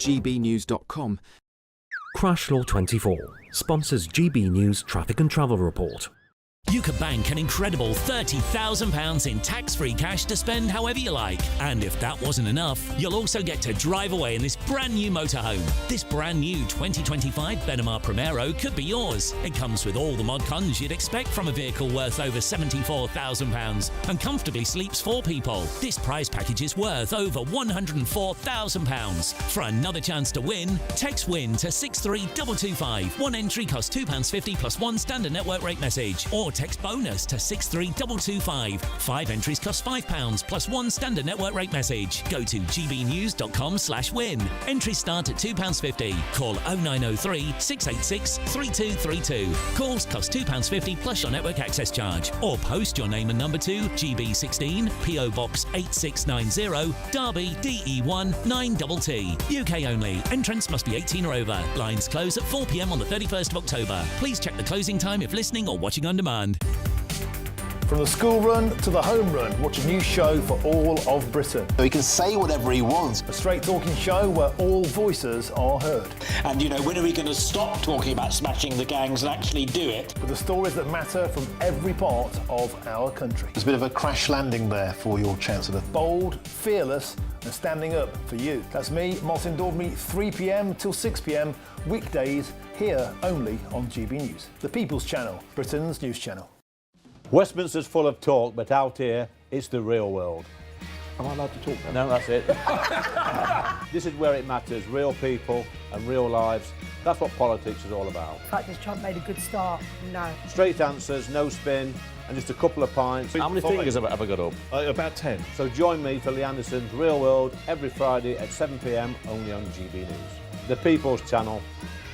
gbnews.com. Crash Law 24 sponsors GB News Traffic and Travel Report. You could bank an incredible £30,000 in tax-free cash to spend however you like. And if that wasn't enough, you'll also get to drive away in this brand new motorhome. This brand new 2025 Benamar Primero could be yours. It comes with all the mod cons you'd expect from a vehicle worth over £74,000 and comfortably sleeps 4 people. This prize package is worth over £104,000. For another chance to win, text WIN to 63225. One entry costs £2.50 plus one standard network rate message. Or text bonus to 63225. 5 entries cost £5 plus one standard network rate message. Go to gbnews.com/win. Entries start at £2.50. Call 0903 686 3232. Calls cost £2.50 plus your network access charge. Or post your name and number to GB16 PO Box 8690 Derby DE1 9TT. UK only. Entrance must be 18 or over. Blinds close at 4 p.m. on the 31st of October. Please check the closing time if listening or watching on demand. From the school run to the home run, watch a new show for all of Britain. So he can say whatever he wants. A straight talking show where all voices are heard. And, you know, when are we going to stop talking about smashing the gangs and actually do it? With the stories that matter from every part of our country. There's a bit of a crash landing there for your Chancellor. Bold, fearless and standing up for you. That's me, Martin Daubney, 3 p.m. till 6 p.m. weekdays, here only on GB News. The People's Channel, Britain's news channel. Westminster's full of talk, but out here, it's the real world. Am I allowed to talk then? No, that's it. This is where it matters, real people and real lives. That's what politics is all about. The fact that Trump made a good start, no. Straight answers, no spin, and just a couple of pints. How many fingers have I got up? About 10. So join me for Lee Anderson's Real World every Friday at 7 p.m. only on GB News. The People's Channel,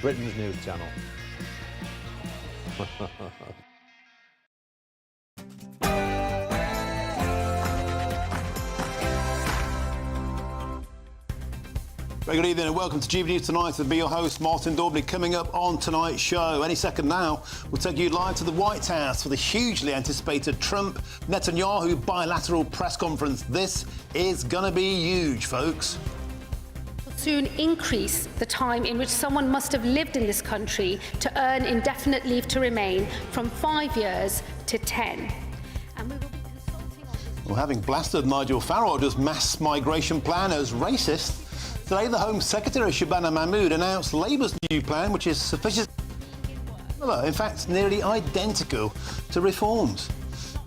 Britain's news channel. Very good evening and welcome to GB News Tonight. I'll be your host, Martin Daubney. Coming up on tonight's show, any second now, we'll take you live to the White House for the hugely anticipated Trump-Netanyahu bilateral press conference. This is going to be huge, folks. Soon increase the time in which someone must have lived in this country to earn indefinite leave to remain from 5 years to 10. And we will be consulting on this. Well, having blasted Nigel Farage's mass migration plan as racist, today, the Home Secretary, Shabana Mahmood, announced Labour's new plan, which is sufficient, in fact, nearly identical to reforms.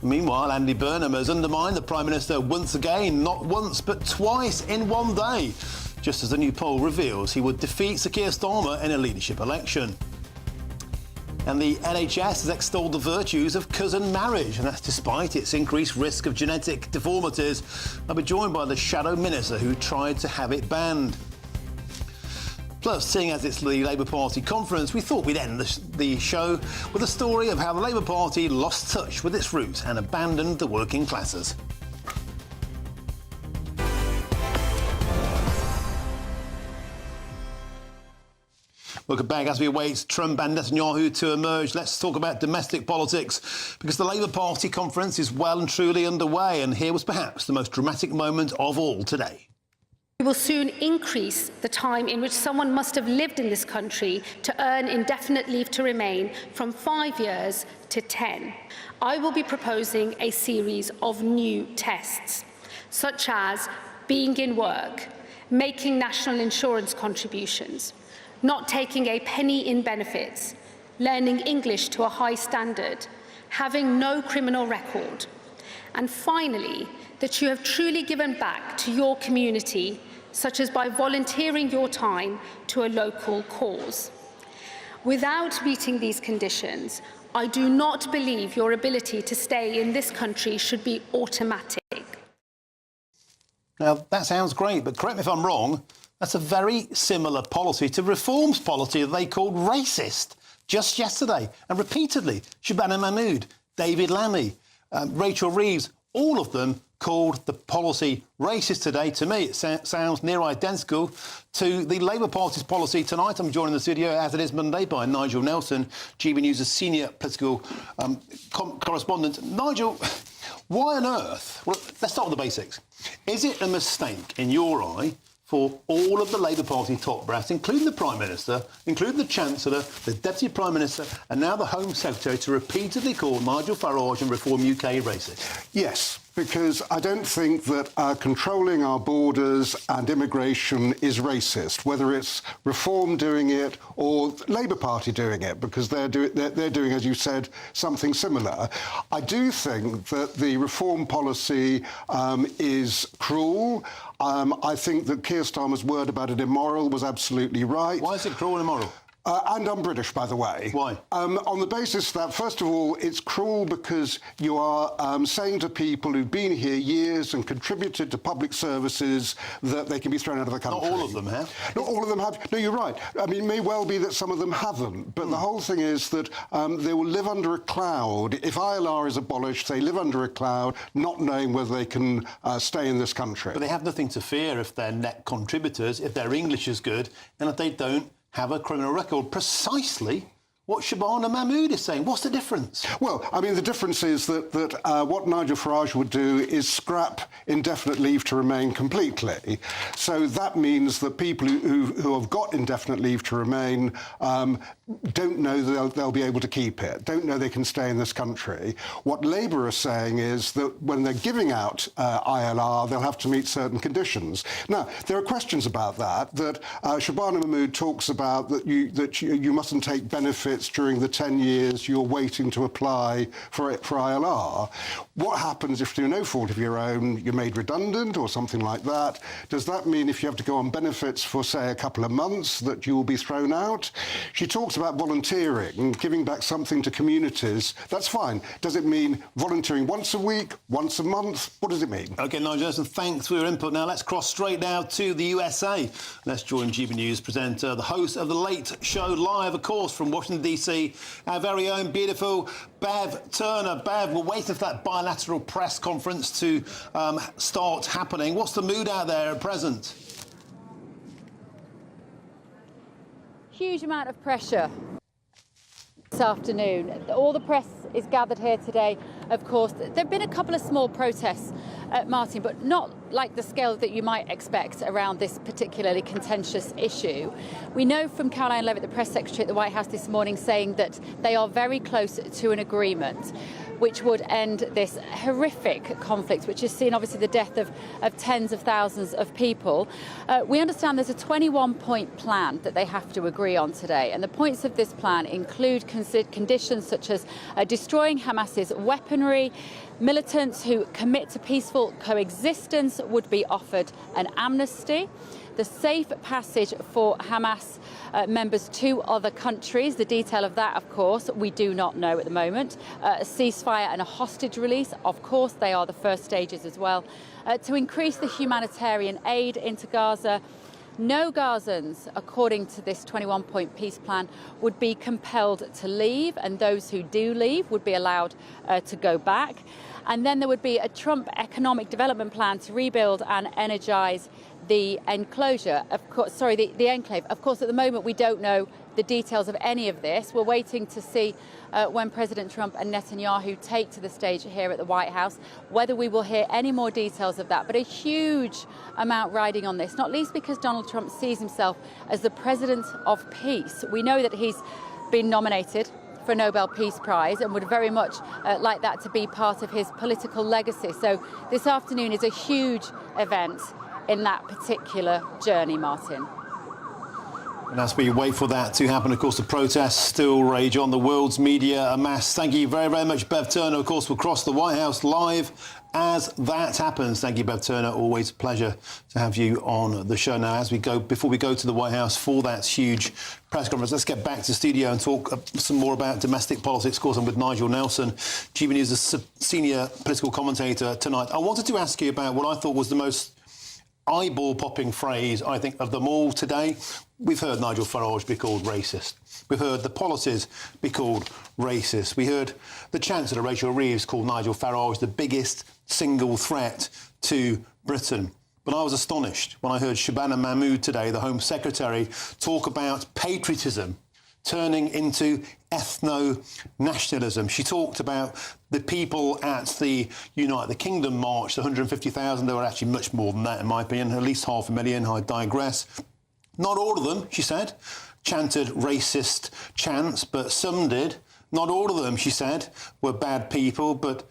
Meanwhile, Andy Burnham has undermined the Prime Minister once again, not once, but twice in one day, just as the new poll reveals he would defeat Sir Keir Starmer in a leadership election. And the NHS has extolled the virtues of cousin marriage, and that's despite its increased risk of genetic deformities. I'll be joined by the shadow minister who tried to have it banned. Plus, seeing as it's the Labour Party conference, we thought we'd end the show with a story of how the Labour Party lost touch with its roots and abandoned the working classes. Welcome back. As we await Trump and Netanyahu to emerge, let's talk about domestic politics, because the Labour Party conference is well and truly underway, and here was perhaps the most dramatic moment of all today. We will soon increase the time in which someone must have lived in this country to earn indefinite leave to remain from 5 years to 10. I will be proposing a series of new tests, such as being in work, making national insurance contributions, not taking a penny in benefits, learning English to a high standard, having no criminal record, and finally, that you have truly given back to your community, such as by volunteering your time to a local cause. Without meeting these conditions, I do not believe your ability to stay in this country should be automatic. Now, that sounds great, but correct me if I'm wrong, that's a very similar policy to Reform's policy that they called racist just yesterday. And repeatedly, Shabana Mahmood, David Lammy, Rachel Reeves, all of them called the policy racist today. To me, it sounds near identical to the Labour Party's policy tonight. I'm joined in the studio, as it is Monday, by Nigel Nelson, GB News' senior political correspondent. Nigel, why on earth? Well, let's start with the basics. Is it a mistake, in your eye, for all of the Labour Party top brass, including the Prime Minister, including the Chancellor, the Deputy Prime Minister, and now the Home Secretary, to repeatedly call Nigel Farage and Reform UK racist? Yes, because I don't think that controlling our borders and immigration is racist, whether it's Reform doing it or Labour Party doing it, because they're doing, as you said, something similar. I do think that the Reform policy is cruel. I think that Keir Starmer's word about it immoral was absolutely right. Why is it cruel and immoral? And I'm British, by the way. Why? On the basis that, first of all, it's cruel because you are saying to people who've been here years and contributed to public services that they can be thrown out of the country. Not all of them have. Not all of them have. No, you're right. I mean, it may well be that some of them haven't, but the whole thing is that they will live under a cloud. If ILR is abolished, they live under a cloud, not knowing whether they can stay in this country. But they have nothing to fear if they're net contributors, if their English is good, and if they don't have a criminal record. Precisely what Shabana Mahmood is saying. What's the difference? Well, I mean, the difference is that what Nigel Farage would do is scrap indefinite leave to remain completely. So that means that people who have got indefinite leave to remain don't know they'll be able to keep it, don't know they can stay in this country. What Labour are saying is that when they're giving out ILR, they'll have to meet certain conditions. Now, there are questions about that Shabana Mahmood talks about, that you mustn't take benefits during the 10 years you're waiting to apply for ILR. What happens if, through no fault of your own, you're made redundant or something like that? Does that mean if you have to go on benefits for, say, a couple of months, that you will be thrown out? She talks about volunteering, giving back something to communities. That's fine. Does it mean volunteering once a week, once a month? What does it mean? OK, Nigel, and thanks for your input. Now, let's cross straight now to the USA. Let's join GB News presenter, the host of The Late Show, live, of course, from Washington, D.C., our very own beautiful Bev Turner. Bev, we're waiting for that bilateral press conference to start happening. What's the mood out there at present? Huge amount of pressure this afternoon. All the press is gathered here today. Of course, there have been a couple of small protests, Martin, but not like the scale that you might expect around this particularly contentious issue. We know from Caroline Levitt, the press secretary at the White House this morning, saying that they are very close to an agreement which would end this horrific conflict, which has seen obviously the death of tens of thousands of people. We understand there's a 21-point plan that they have to agree on today, and the points of this plan include conditions such as destroying Hamas's weaponry. Militants who commit to peaceful coexistence would be offered an amnesty. The safe passage for Hamas members to other countries. The detail of that, of course, we do not know at the moment. A ceasefire and a hostage release, of course, they are the first stages as well. To increase the humanitarian aid into Gaza. No Gazans, according to this 21-point peace plan, would be compelled to leave, and those who do leave would be allowed to go back. And then there would be a Trump economic development plan to rebuild and energise the enclosure, the enclave. Of course, at the moment, we don't know the details of any of this. We're waiting to see when President Trump and Netanyahu take to the stage here at the White House, whether we will hear any more details of that. But a huge amount riding on this, not least because Donald Trump sees himself as the president of peace. We know that he's been nominated for a Nobel Peace Prize and would very much like that to be part of his political legacy. So this afternoon is a huge event in that particular journey, Martin. And as we wait for that to happen, of course, the protests still rage on. The world's media amass. Thank you very, very much, Bev Turner. Of course, we'll cross the White House live as that happens. Thank you, Bev Turner. Always a pleasure to have you on the show. Now, before we go to the White House for that huge press conference, let's get back to the studio and talk some more about domestic politics. Of course, I'm with Nigel Nelson, GB News' senior political commentator tonight. I wanted to ask you about what I thought was the most eyeball-popping phrase, I think, of them all today. We've heard Nigel Farage be called racist. We've heard the policies be called racist. We heard the Chancellor, Rachel Reeves, call Nigel Farage the biggest single threat to Britain. But I was astonished when I heard Shabana Mahmood today, the Home Secretary, talk about patriotism turning into ethno-nationalism. She talked about the people at the Unite the Kingdom march, the 150,000. There were actually much more than that, in my opinion, at least 500,000. I digress. Not all of them, she said, chanted racist chants, but some did. Not all of them, she said, were bad people, but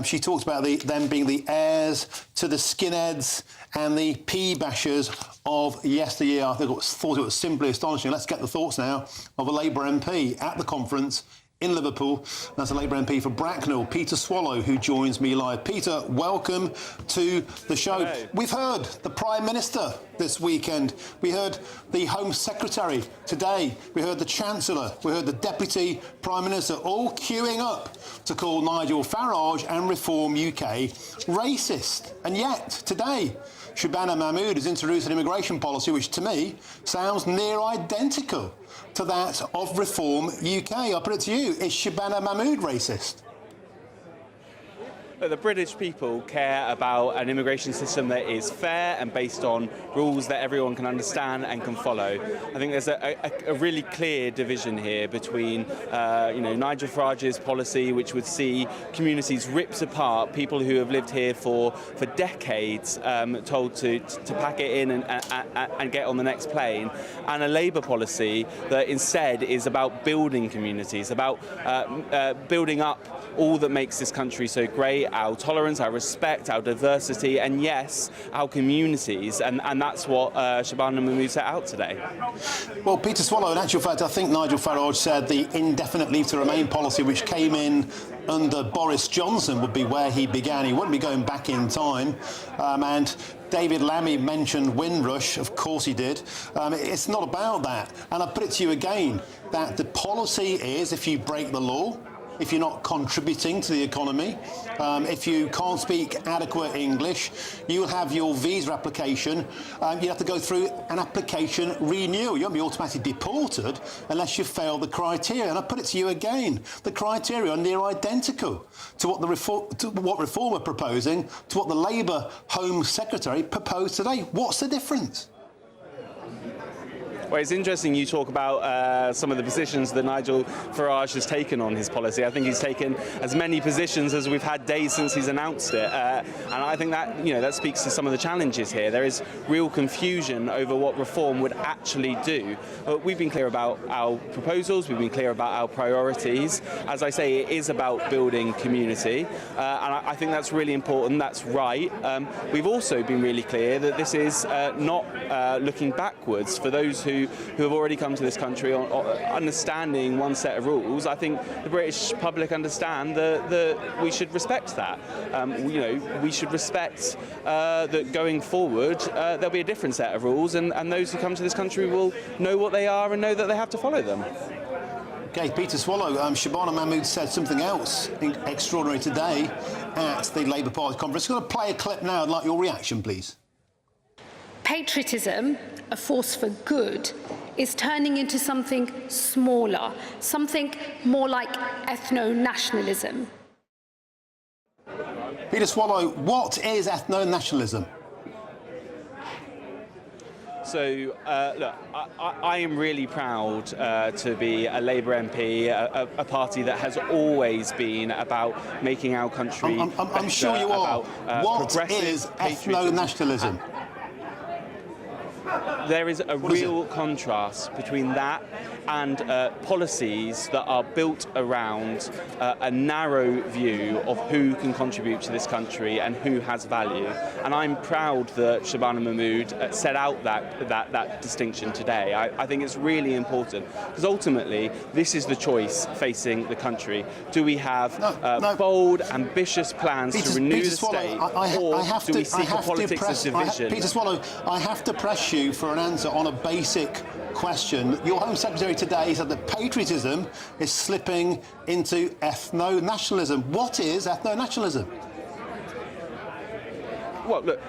she talked about them being the heirs to the skinheads and the pea-bashers of yesteryear. I thought it was simply astonishing. Let's get the thoughts now of a Labour MP at the conference in Liverpool. That's a Labour MP for Bracknell, Peter Swallow, who joins me live. Peter, welcome to the show. Hello. We've heard the Prime Minister this weekend. We heard the Home Secretary today. We heard the Chancellor. We heard the Deputy Prime Minister all queuing up to call Nigel Farage and Reform UK racist. And yet, today, Shabana Mahmood has introduced an immigration policy which, to me, sounds near identical to that of Reform UK. I'll put it to you, is Shabana Mahmood racist? The British people care about an immigration system that is fair and based on rules that everyone can understand and can follow. I think there's a really clear division here between Nigel Farage's policy, which would see communities ripped apart, people who have lived here for decades, told to pack it in and get on the next plane, and a Labour policy that instead is about building communities, about building up all that makes this country so great, our tolerance, our respect, our diversity, and yes, our communities, and that's what Shabana Mahmood set out today. Well, Peter Swallow, in actual fact, I think Nigel Farage said the indefinite leave to remain policy, which came in under Boris Johnson, would be where he began. He wouldn't be going back in time. And David Lammy mentioned Windrush, of course he did. It's not about that. And I put it to you again, that the policy is, if you break the law, if you're not contributing to the economy, if you can't speak adequate English, you'll have your visa application, you have to go through an application renewal. You won't be automatically deported unless you fail the criteria. And I put it to you again, the criteria are near identical to what what Reform are proposing, to what the Labour Home Secretary proposed today. What's the difference? Well, it's interesting you talk about some of the positions that Nigel Farage has taken on his policy. I think he's taken as many positions as we've had days since he's announced it. And I think that, that speaks to some of the challenges here. There is real confusion over what Reform would actually do. But we've been clear about our proposals, we've been clear about our priorities. As I say, it is about building community. And I think that's really important, that's right. We've also been really clear that this is not looking backwards for those who have already come to this country on understanding one set of rules. I think the British public understand that we should respect that. We should respect that going forward there'll be a different set of rules, and those who come to this country will know what they are and know that they have to follow them. Okay, Peter Swallow, Shabana Mahmood said something else extraordinary today at the Labour Party conference. I'm going to play a clip now. I'd like your reaction, please. Patriotism, a force for good, is turning into something smaller, something more like ethno-nationalism. Peter Swallow, what is ethno-nationalism? So, look, I am really proud to be a Labour MP, a party that has always been about making our country better. I'm sure you are. What is ethno-nationalism? There is a real contrast between that and policies that are built around a narrow view of who can contribute to this country and who has value. And I'm proud that Shabana Mahmood set out that distinction today. I think it's really important because ultimately this is the choice facing the country. Do we have bold, ambitious plans to renew the state, or do we seek a politics of division? Peter Swallow, I have to press you for an answer on a basic question. Your Home Secretary today said that patriotism is slipping into ethno-nationalism. What is ethno-nationalism? Well, look,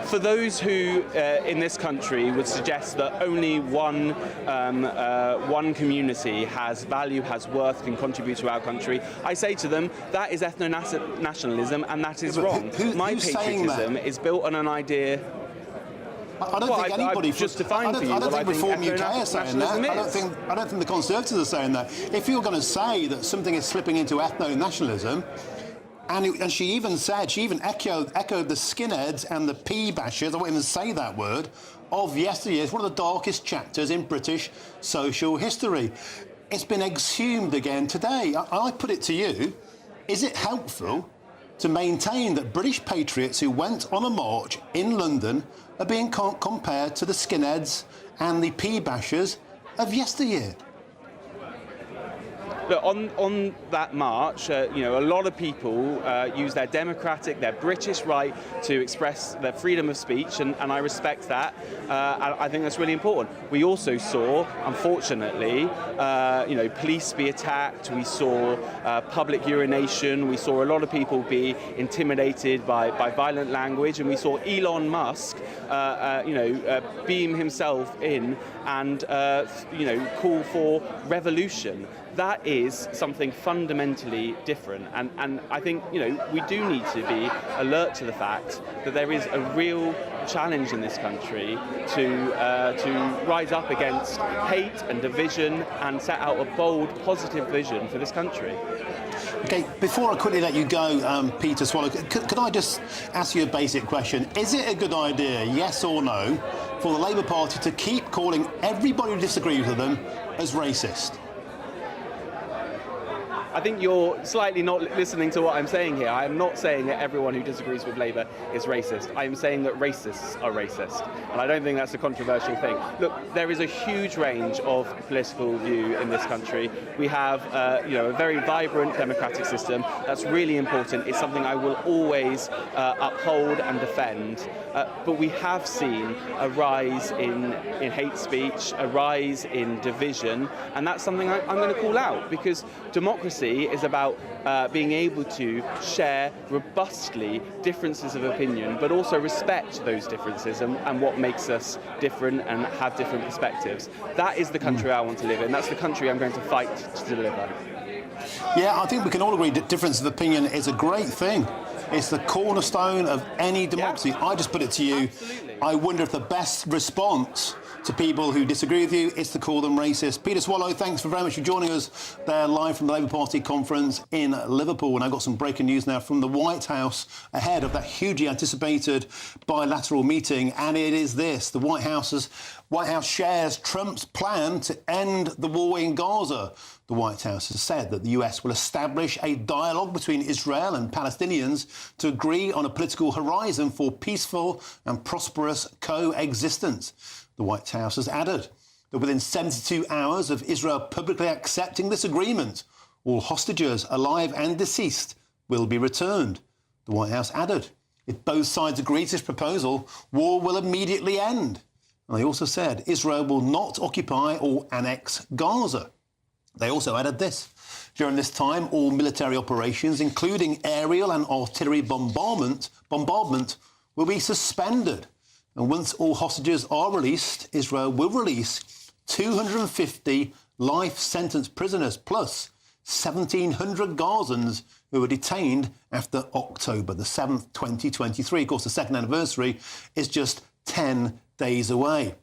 for those who in this country would suggest that only one community has value, has worth, can contribute to our country, I say to them that is ethno-nationalism, and that is wrong. My patriotism is built on an idea. I don't think anybody... just defined for you I don't think Reform UK echo are saying that. I don't think the Conservatives are saying that. If you're going to say that something is slipping into ethno-nationalism, and she even echoed the skinheads and the pea bashers, I won't even say that word, of yesteryear. It's one of the darkest chapters in British social history. It's been exhumed again today. I put it to you, is it helpful to maintain that British patriots who went on a march in London are being compared to the skinheads and the pea bashers of yesteryear? But on that march, a lot of people use their democratic, their British right to express their freedom of speech, and I respect that. I think that's really important. We also saw, unfortunately, police be attacked. We saw public urination. We saw a lot of people be intimidated by violent language, and we saw Elon Musk, beam himself in and call for revolution. That is something fundamentally different, and I think we do need to be alert to the fact that there is a real challenge in this country to rise up against hate and division and set out a bold, positive vision for this country. OK, before I quickly let you go, Peter Swallow, could I just ask you a basic question? Is it a good idea, yes or no, for the Labour Party to keep calling everybody who disagrees with them as racist? I think you're slightly not listening to what I'm saying here. I am not saying that everyone who disagrees with Labour is racist. I am saying that racists are racist. And I don't think that's a controversial thing. Look, there is a huge range of political view in this country. We have a very vibrant democratic system. That's really important. It's something I will always uphold and defend. But we have seen a rise in hate speech, a rise in division, and that's something I'm going to call out, because democracy is about being able to share robustly differences of opinion, but also respect those differences and what makes us different and have different perspectives. That is the country I want to live in. That's the country I'm going to fight to deliver. Yeah, I think we can all agree that difference of opinion is a great thing. It's the cornerstone of any democracy. Yeah. I just put it to you, absolutely. I wonder if the best response to people who disagree with you is to call them racist. Peter Swallow, thanks very much for joining us there live from the Labour Party conference in Liverpool. And I've got some breaking news now from the White House ahead of that hugely anticipated bilateral meeting. And it is this: the White House shares Trump's plan to end the war in Gaza. The White House has said that the US will establish a dialogue between Israel and Palestinians to agree on a political horizon for peaceful and prosperous coexistence. The White House has added that within 72 hours of Israel publicly accepting this agreement, all hostages, alive and deceased, will be returned. The White House added, if both sides agree to this proposal, war will immediately end. And they also said Israel will not occupy or annex Gaza. They also added this: during this time, all military operations, including aerial and artillery bombardment, will be suspended. And once all hostages are released, Israel will release 250 life-sentence prisoners, plus 1,700 Gazans who were detained after October the 7th, 2023. Of course, the second anniversary is just 10 days away.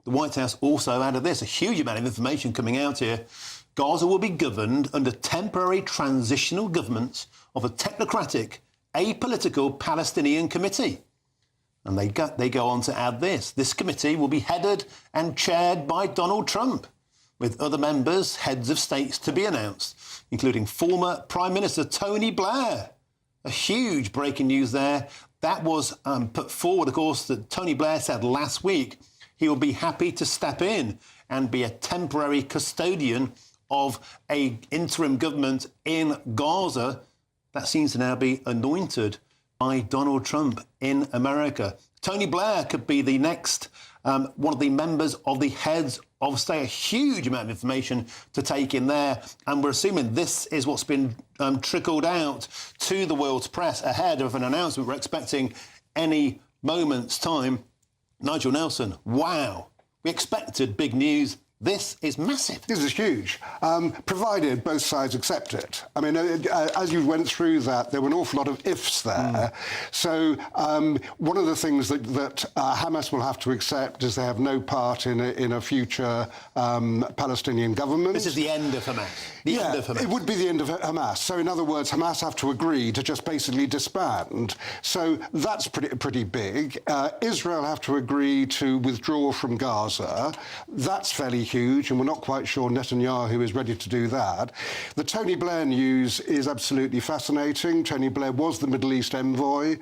The White House also added this, a huge amount of information coming out here. Gaza will be governed under temporary transitional governments of a technocratic, apolitical Palestinian committee. And they go on to add this: this committee will be headed and chaired by Donald Trump, with other members, heads of states to be announced, including former Prime Minister Tony Blair. A huge breaking news there. That was put forward, of course, that Tony Blair said last week he will be happy to step in and be a temporary custodian of an interim government in Gaza. That seems to now be anointed by Donald Trump in America. Tony Blair could be the next one of the members of the heads of state. A huge amount of information to take in there. And we're assuming this is what's been trickled out to the world's press ahead of an announcement we're expecting any moment's time. Nigel Nelson, wow. We expected big news. This is massive. This is huge, provided both sides accept it. I mean, as you went through that, there were an awful lot of ifs there. So one of the things that Hamas will have to accept is they have no part in a future Palestinian government. This is the end of Hamas. End of Hamas. It would be the end of Hamas. So in other words, Hamas have to agree to just basically disband. So that's pretty big. Israel have to agree to withdraw from Gaza. That's fairly huge, and we're not quite sure Netanyahu is ready to do that. The Tony Blair news is absolutely fascinating. Tony Blair was the Middle East envoy.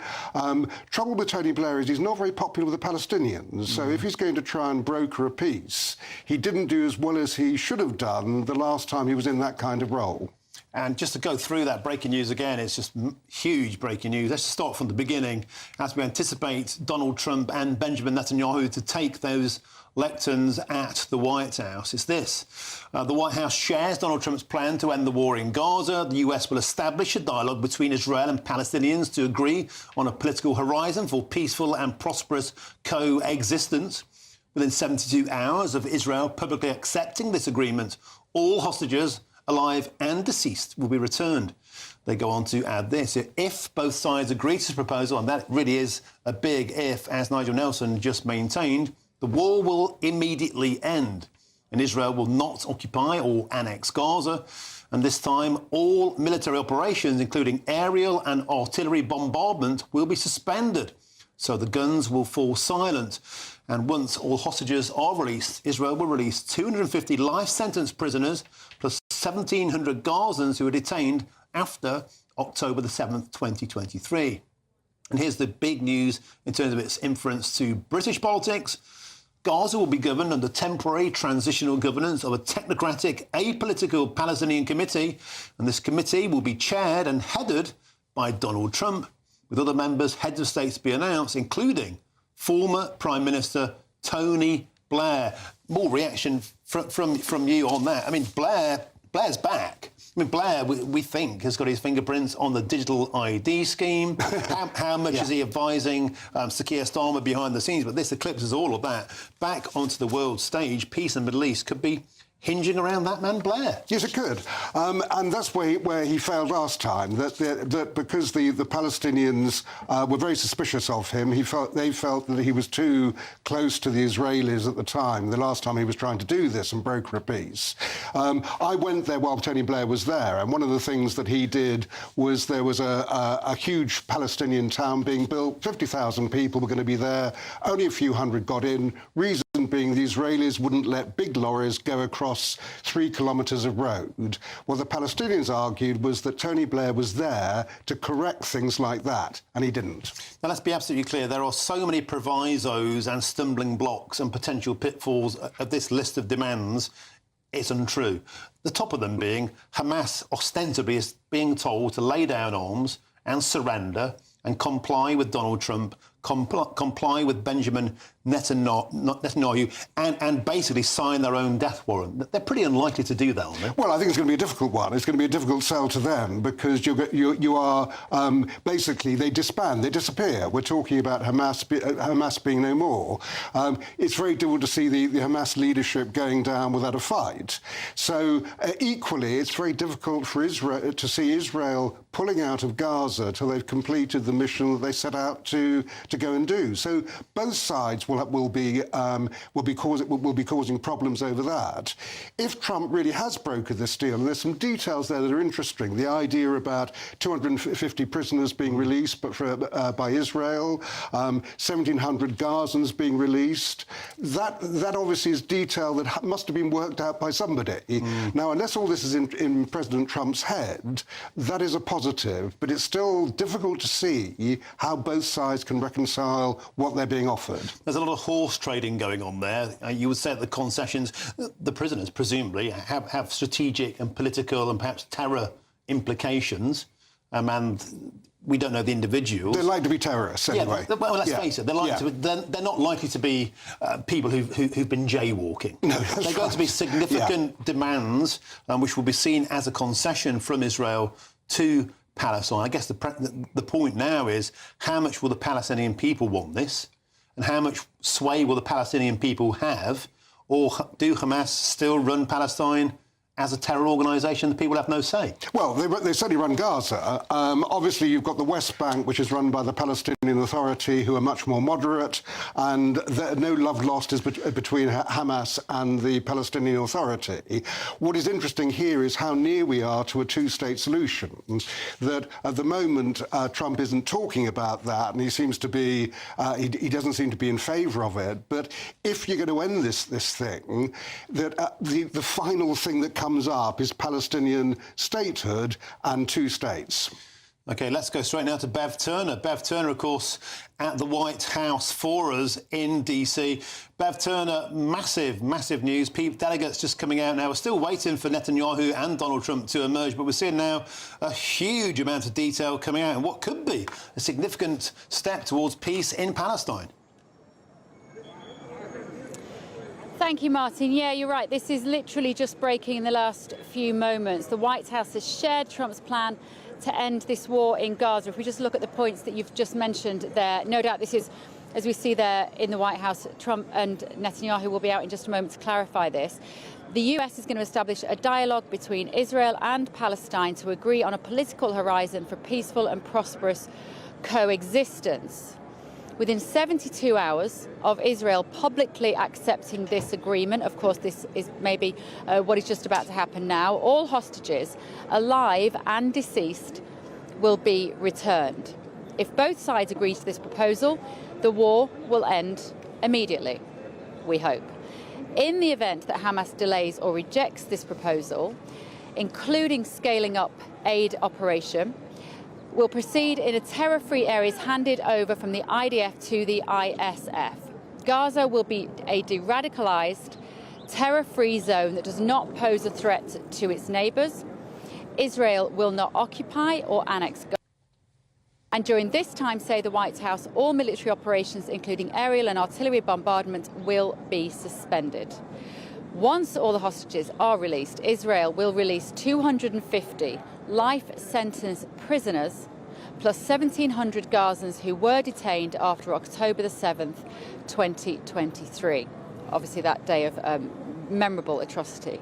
Trouble with Tony Blair is he's not very popular with the Palestinians. So if he's going to try and broker a peace, he didn't do as well as he should have done the last time he was in that kind of role. And just to go through that breaking news again, it's just huge breaking news. Let's start from the beginning. As we anticipate Donald Trump and Benjamin Netanyahu to take those lecterns at the White House, it's this. The White House shares Donald Trump's plan to end the war in Gaza. The US will establish a dialogue between Israel and Palestinians to agree on a political horizon for peaceful and prosperous coexistence. Within 72 hours of Israel publicly accepting this agreement, all hostages, alive and deceased, will be returned. They go on to add this. If both sides agree to this proposal, and that really is a big if, as Nigel Nelson just maintained, the war will immediately end, and Israel will not occupy or annex Gaza. And this time, all military operations, including aerial and artillery bombardment, will be suspended. So the guns will fall silent. And once all hostages are released, Israel will release 250 life sentence prisoners plus 1,700 Gazans who were detained after October the 7th, 2023. And here's the big news in terms of its inference to British politics. Gaza will be governed under temporary transitional governance of a technocratic, apolitical Palestinian committee. And this committee will be chaired and headed by Donald Trump, with other members, heads of state to be announced, including former Prime Minister Tony Blair. More reaction from you on that. I mean, Blair's back. I mean, Blair, we think, has got his fingerprints on the digital ID scheme. How much is he advising Sir Keir Starmer behind the scenes? But this eclipses all of that. Back onto the world stage, peace in the Middle East could be hinging around that man Blair. Yes, it could. And that's where he failed last time, that because the Palestinians were very suspicious of him, they felt that he was too close to the Israelis at the time, the last time he was trying to do this and broker a peace. I went there while Tony Blair was there, and one of the things that he did was there was a huge Palestinian town being built, 50,000 people were going to be there, only a few hundred got in, reason being the Israelis wouldn't let big lorries go across 3 kilometres of road. What the Palestinians argued was that Tony Blair was there to correct things like that, and he didn't. Now, let's be absolutely clear. There are so many provisos and stumbling blocks and potential pitfalls of this list of demands, it's untrue. The top of them being Hamas ostensibly is being told to lay down arms and surrender and comply with Donald Trump, comply with Benjamin Netanyahu, and basically sign their own death warrant. They're pretty unlikely to do that, aren't they? Well, I think it's going to be a difficult one. It's going to be a difficult sell to them because you are basically, they disband, they disappear. We're talking about Hamas being no more. It's very difficult to see the Hamas leadership going down without a fight. So equally, it's very difficult for Israel to see Israel pulling out of Gaza till they've completed the mission that they set out to go and do. So both sides will be causing problems over that. If Trump really has brokered this deal, and there's some details there that are interesting, the idea about 250 prisoners being released by Israel, 1,700 Gazans being released, that obviously is detail that must have been worked out by somebody. Now, unless all this is in President Trump's head, that is a positive, but it's still difficult to see how both sides can reconcile what they're being offered. There's a lot of horse trading going on there. You would say that the concessions, the prisoners presumably have strategic and political and perhaps terror implications, and we don't know the individuals. They're likely to be terrorists anyway. Yeah, well, let's face it. They're not likely to be people who've been jaywalking. No, they're going to be significant demands, which will be seen as a concession from Israel to Palestine. I guess the point now is how much will the Palestinian people want this, and how much sway will the Palestinian people have Or do Hamas still run Palestine as a terror organisation? The people have no say. Well, they certainly run Gaza. Obviously, you've got the West Bank, which is run by the Palestinian Authority, who are much more moderate, and no love lost is between Hamas and the Palestinian Authority. What is interesting here is how near we are to a two-state solution. That at the moment, Trump isn't talking about that, and he seems to be, he doesn't seem to be in favour of it. But if you're going to end this thing, that the final thing that comes up is Palestinian statehood and two states. OK, let's go straight now to Bev Turner. Bev Turner, of course, at the White House for us in DC. Bev Turner, massive news. Delegates just coming out now. We're still waiting for Netanyahu and Donald Trump to emerge, but we're seeing now a huge amount of detail coming out in what could be a significant step towards peace in Palestine. Thank you, Martin. Yeah, you're right. This is literally just breaking in the last few moments. The White House has shared Trump's plan to end this war in Gaza. If we just look at the points that you've just mentioned there, no doubt this is, as we see there in the White House, Trump and Netanyahu will be out in just a moment to clarify this. The US is going to establish a dialogue between Israel and Palestine to agree on a political horizon for peaceful and prosperous coexistence. Within 72 hours of Israel publicly accepting this agreement, of course this is maybe what is just about to happen now, all hostages, alive and deceased, will be returned. If both sides agree to this proposal, the war will end immediately, we hope. In the event that Hamas delays or rejects this proposal, including scaling up aid operation, will proceed in a terror-free areas handed over from the IDF to the ISF. Gaza will be a de-radicalised, terror-free zone that does not pose a threat to its neighbours. Israel will not occupy or annex Gaza. And during this time, say the White House, all military operations, including aerial and artillery bombardment, will be suspended. Once all the hostages are released, Israel will release 250 life sentence prisoners plus 1,700 Gazans who were detained after October the 7th, 2023. Obviously that day of memorable atrocity.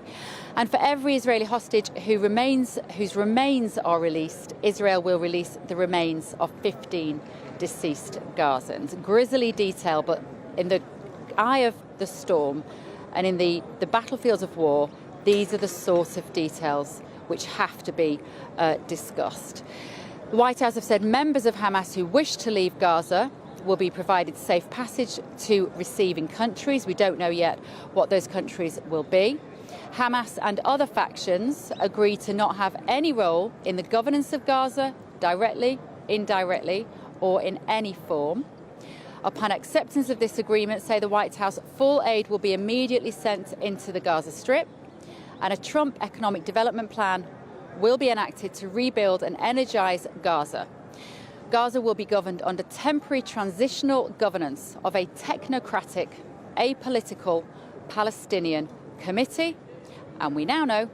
And for every Israeli hostage whose remains are released, Israel will release the remains of 15 deceased Gazans. Grisly detail, but in the eye of the storm and in the battlefields of war, these are the sorts of details which have to be discussed. The White House have said members of Hamas who wish to leave Gaza will be provided safe passage to receiving countries. We don't know yet what those countries will be. Hamas and other factions agree to not have any role in the governance of Gaza, directly, indirectly, or in any form. Upon acceptance of this agreement, say the White House, full aid will be immediately sent into the Gaza Strip, and a Trump economic development plan will be enacted to rebuild and energize Gaza. Gaza will be governed under temporary transitional governance of a technocratic, apolitical Palestinian committee. And we now know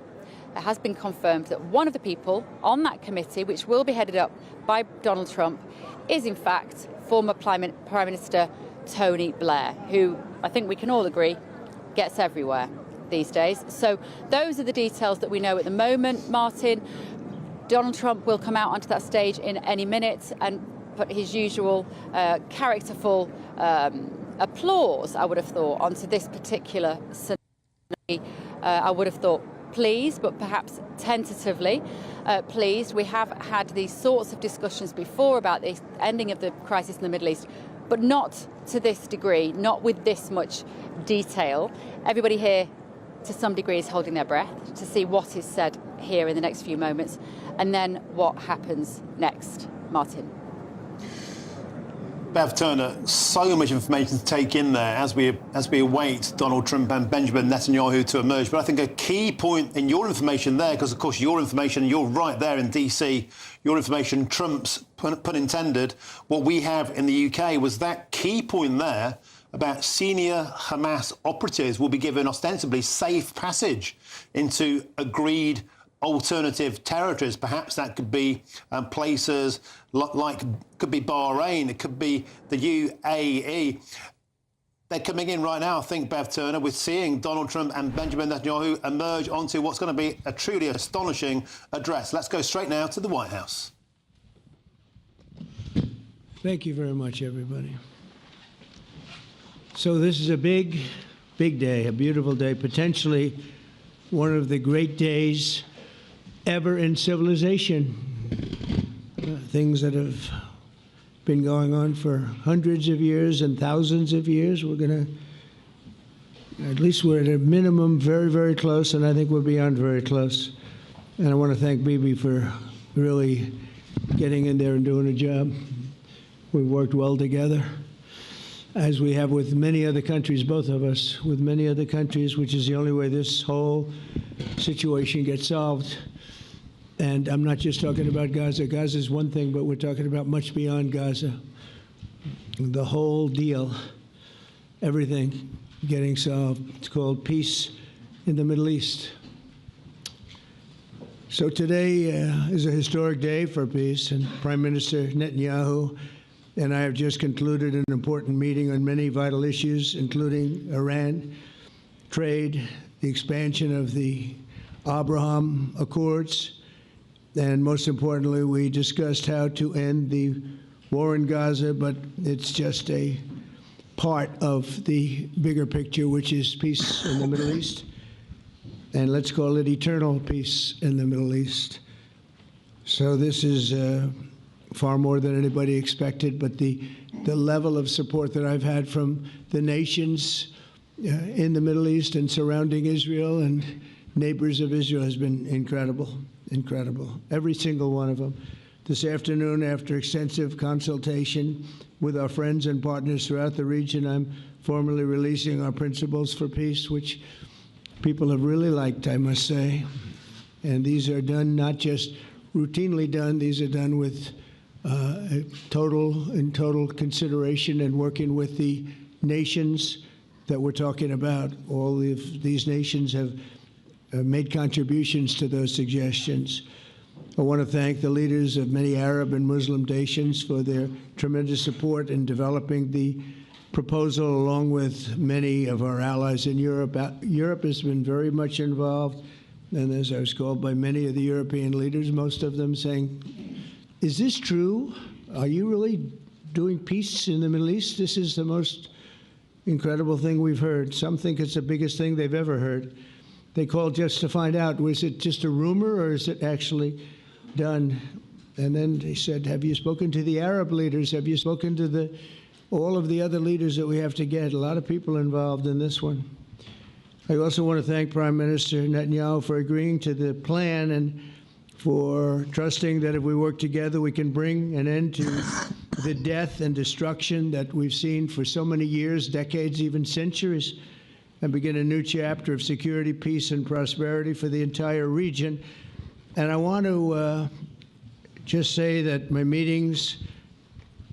it has been confirmed that one of the people on that committee, which will be headed up by Donald Trump, is in fact former Prime Minister Tony Blair, who I think we can all agree gets everywhere these days. So those are the details that we know at the moment, Martin. Donald Trump will come out onto that stage in any minute and put his usual characterful applause, I would have thought, onto this particular scenario. I would have thought pleased, but perhaps tentatively pleased. We have had these sorts of discussions before about the ending of the crisis in the Middle East, but not to this degree, not with this much detail. Everybody here, to some degree, is holding their breath to see what is said here in the next few moments and then what happens next. Martin. Bev Turner, so much information to take in there as we await Donald Trump and Benjamin Netanyahu to emerge. But I think a key point in your information there, because of course your information, you're right there in DC, your information trumps, pun intended, what we have in the UK, was that key point there about senior Hamas operatives will be given ostensibly safe passage into agreed alternative territories. Perhaps that could be places like, could be Bahrain, it could be the UAE. They're coming in right now, I think, Bev Turner. We're seeing Donald Trump and Benjamin Netanyahu emerge onto what's going to be a truly astonishing address. Let's go straight now to the White House. Thank you very much, everybody. So this is a big, big day, a beautiful day, potentially one of the great days ever in civilization. Things that have been going on for hundreds of years and thousands of years. We're going to, at least we're at a minimum very, very close, and I think we're beyond very close. And I want to thank Bibi for really getting in there and doing a job. We've worked well together, as we have with many other countries, both of us, with many other countries, which is the only way this whole situation gets solved. And I'm not just talking about Gaza. Gaza is one thing, but we're talking about much beyond Gaza. The whole deal, everything getting solved. It's called peace in the Middle East. So today is a historic day for peace, and Prime Minister Netanyahu and I have just concluded an important meeting on many vital issues, including Iran, trade, the expansion of the Abraham Accords, and most importantly, we discussed how to end the war in Gaza, but it's just a part of the bigger picture, which is peace in the Middle East. And let's call it eternal peace in the Middle East. So this is far more than anybody expected, but the level of support that I've had from the nations in the Middle East and surrounding Israel and neighbors of Israel has been incredible, incredible. Every single one of them. This afternoon, after extensive consultation with our friends and partners throughout the region, I'm formally releasing our principles for peace, which people have really liked, I must say. And these are done not just routinely done, these are done with total consideration and working with the nations that we're talking about. All of these nations have made contributions to those suggestions. I want to thank the leaders of many Arab and Muslim nations for their tremendous support in developing the proposal, along with many of our allies in Europe. Europe has been very much involved, and as I was called by many of the European leaders, most of them saying, is this true? Are you really doing peace in the Middle East? This is the most incredible thing we've heard. Some think it's the biggest thing they've ever heard. They called just to find out, was it just a rumor or is it actually done? And then they said, have you spoken to the Arab leaders? Have you spoken to all of the other leaders that we have to get? A lot of people involved in this one. I also want to thank Prime Minister Netanyahu for agreeing to the plan and for trusting that if we work together, we can bring an end to the death and destruction that we've seen for so many years, decades, even centuries, and begin a new chapter of security, peace, and prosperity for the entire region. And I want to just say that my meetings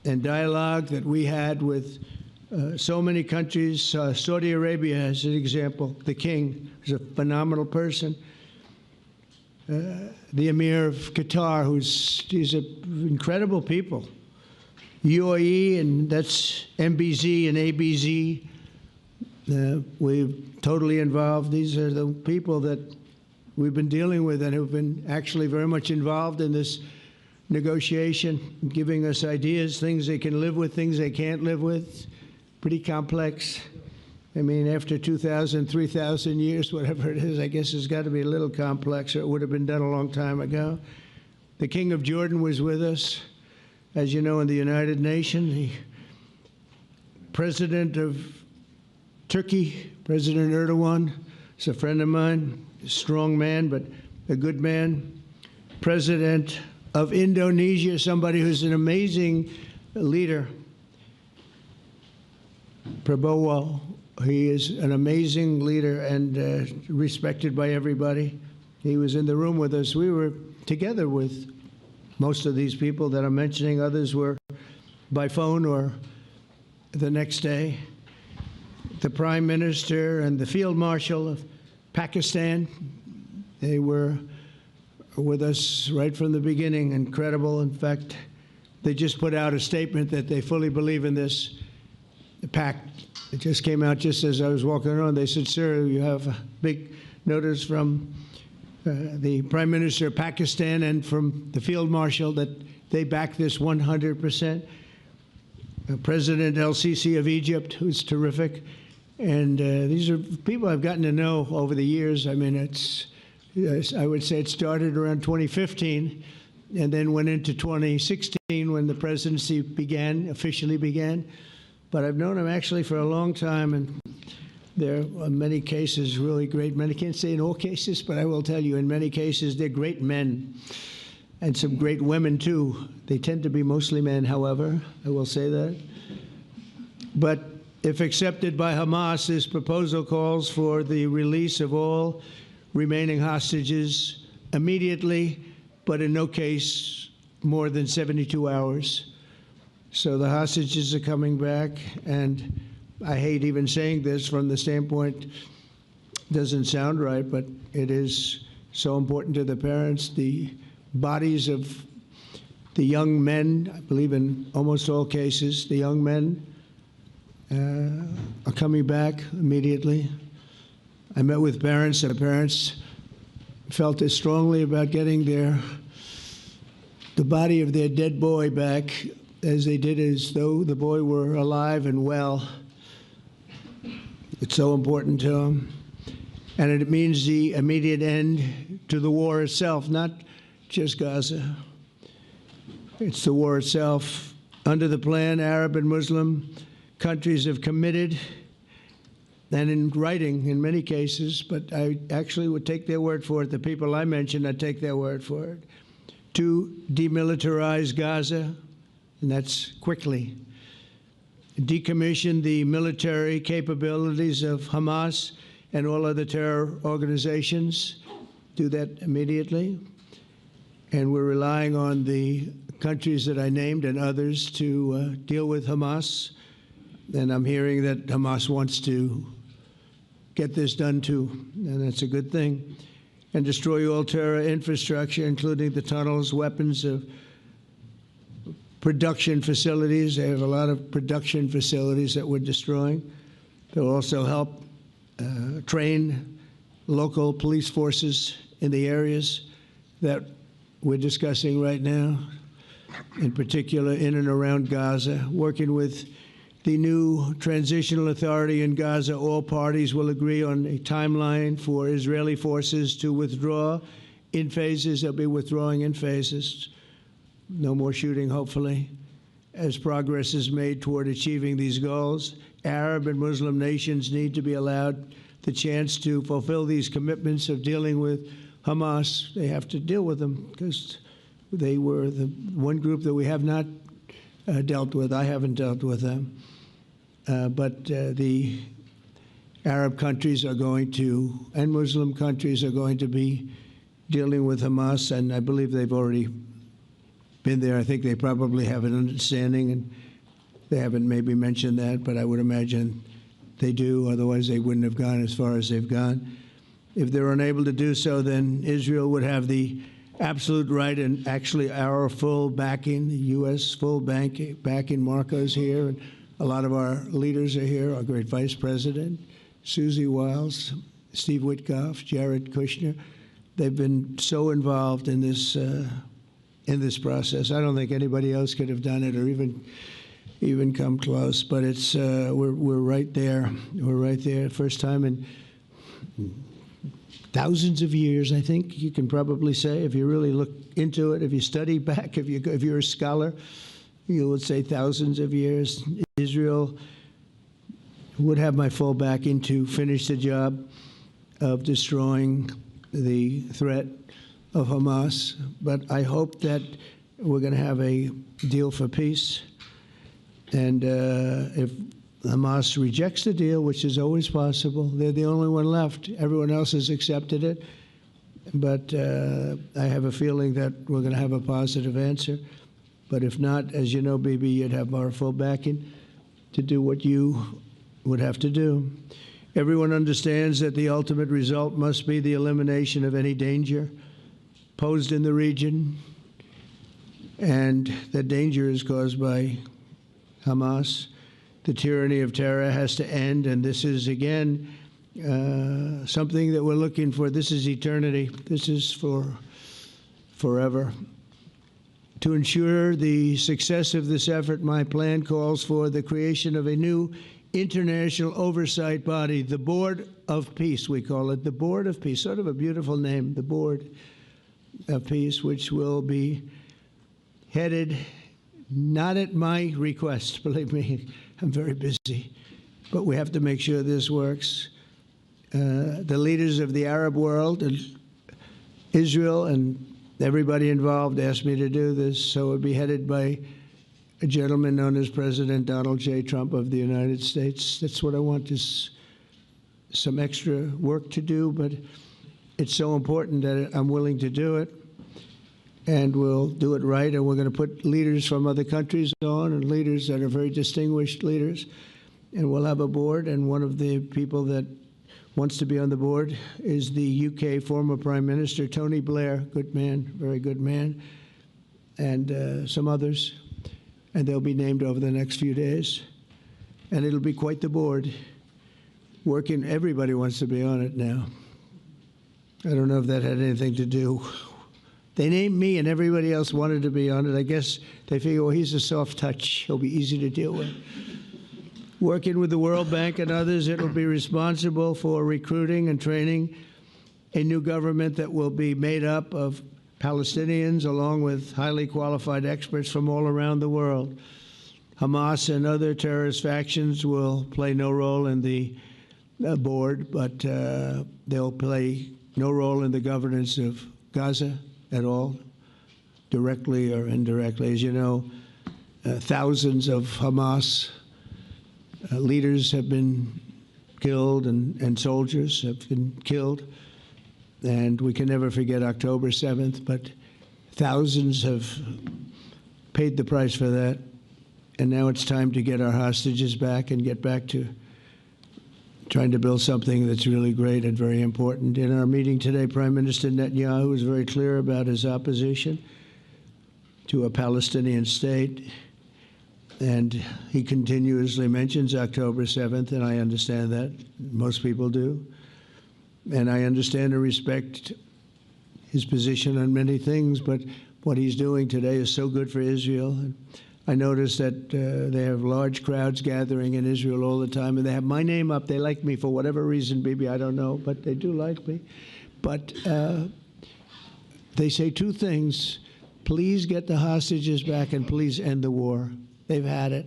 and dialogue that we had with so many countries, Saudi Arabia as an example, the king is a phenomenal person. The Emir of Qatar, he's incredible people. UAE, and that's MBZ and ABZ. We're totally involved. These are the people that we've been dealing with and who've been actually very much involved in this negotiation, giving us ideas, things they can live with, things they can't live with. Pretty complex. I mean, after 2,000, 3,000 years, whatever it is, I guess it's got to be a little complex, or it would have been done a long time ago. The King of Jordan was with us, as you know, in the United Nations. The President of Turkey, President Erdogan, is a friend of mine, a strong man, but a good man. President of Indonesia, somebody who's an amazing leader, Prabowo. He is an amazing leader and respected by everybody. He was in the room with us. We were together with most of these people that I'm mentioning. Others were by phone or the next day. The Prime Minister and the Field Marshal of Pakistan, they were with us right from the beginning. Incredible. In fact, they just put out a statement that they fully believe in this pact It just came out just as I was walking around. They said, sir, you have a big notice from the Prime Minister of Pakistan and from the Field Marshal that they back this 100%. President El-Sisi of Egypt, who's terrific. And these are people I've gotten to know over the years. I mean, I would say it started around 2015 and then went into 2016 when the presidency officially began. But I've known them actually for a long time, and they're in many cases really great men. I can't say in all cases, but I will tell you in many cases they're great men. And some great women, too. They tend to be mostly men, however, I will say that. But if accepted by Hamas, this proposal calls for the release of all remaining hostages immediately, but in no case more than 72 hours. So the hostages are coming back, and I hate even saying this from the standpoint, doesn't sound right, but it is so important to the parents. The bodies of the young men, I believe in almost all cases, the young men are coming back immediately. I met with parents, and the parents felt as strongly about getting the body of their dead boy back as they did as though the boy were alive and well. It's so important to them. And it means the immediate end to the war itself, not just Gaza. It's the war itself. Under the plan, Arab and Muslim countries have committed, and in writing in many cases, but I actually would take their word for it. The people I mentioned, I'd take their word for it, to demilitarize Gaza, and that's quickly. Decommission the military capabilities of Hamas and all other terror organizations. Do that immediately. And we're relying on the countries that I named and others to deal with Hamas. And I'm hearing that Hamas wants to get this done too, and that's a good thing. And destroy all terror infrastructure, including the tunnels, weapons of production facilities. They have a lot of production facilities that we're destroying. They'll also help train local police forces in the areas that we're discussing right now, in particular in and around Gaza, working with the new transitional authority in Gaza. All parties will agree on a timeline for Israeli forces to withdraw in phases. They'll be withdrawing in phases. No more shooting, hopefully, as progress is made toward achieving these goals. Arab and Muslim nations need to be allowed the chance to fulfill these commitments of dealing with Hamas. They have to deal with them because they were the one group that we have not dealt with. I haven't dealt with them. But the Arab countries are going to, and Muslim countries are going to be dealing with Hamas, and I believe they've already been there. I think they probably have an understanding, and they haven't maybe mentioned that, but I would imagine they do. Otherwise, they wouldn't have gone as far as they've gone. If they're unable to do so, then Israel would have the absolute right and actually our full backing, the U.S. full backing. Marco's here, and a lot of our leaders are here, our great Vice President, Susie Wiles, Steve Witkoff, Jared Kushner. They've been so involved in this process. I don't think anybody else could have done it or even come close. But it's we're right there. We're right there. First time in thousands of years, I think you can probably say, if you really look into it, if you study back, if you're a scholar, you would say thousands of years. Israel would have my full backing to finish the job of destroying the threat of Hamas. But I hope that we're going to have a deal for peace. And if Hamas rejects the deal, which is always possible, they're the only one left. Everyone else has accepted it. But I have a feeling that we're going to have a positive answer. But if not, as you know, Bibi, you'd have our full backing to do what you would have to do. Everyone understands that the ultimate result must be the elimination of any danger posed in the region, and that danger is caused by Hamas. The tyranny of terror has to end, and this is, again, something that we're looking for. This is eternity. This is for forever. To ensure the success of this effort, my plan calls for the creation of a new international oversight body, the Board of Peace, we call it, the Board of Peace, sort of a beautiful name, the Board of Peace, which will be headed, not at my request, believe me, I'm very busy, but we have to make sure this works. The leaders of the Arab world and Israel and everybody involved asked me to do this, so it would be headed by a gentleman known as President Donald J. Trump of the United States. That's what I want, is some extra work to do, but it's so important that I'm willing to do it, and we'll do it right, and we're going to put leaders from other countries on, and leaders that are very distinguished leaders, and we'll have a board, and one of the people that wants to be on the board is the UK former Prime Minister, Tony Blair, good man, very good man, and some others. And they'll be named over the next few days. And it'll be quite the board. Working, everybody wants to be on it now. I don't know if that had anything to do. They named me and everybody else wanted to be on it. I guess they figure, well, he's a soft touch. He'll be easy to deal with. Working with the World Bank and others, it'll be responsible for recruiting and training a new government that will be made up of Palestinians, along with highly qualified experts from all around the world. Hamas and other terrorist factions will play no role in the board, but they'll play no role in the governance of Gaza at all, directly or indirectly. As you know, thousands of Hamas leaders have been killed and soldiers have been killed. And we can never forget October 7th, but thousands have paid the price for that. And now it's time to get our hostages back and get back to trying to build something that's really great and very important. In our meeting today, Prime Minister Netanyahu was very clear about his opposition to a Palestinian state. And he continuously mentions October 7th, and I understand that. Most people do. And I understand and respect his position on many things, but what he's doing today is so good for Israel. And I notice that they have large crowds gathering in Israel all the time, and they have my name up. They like me for whatever reason, maybe I don't know, but they do like me. But they say two things: please get the hostages back, and please end the war. They've had it.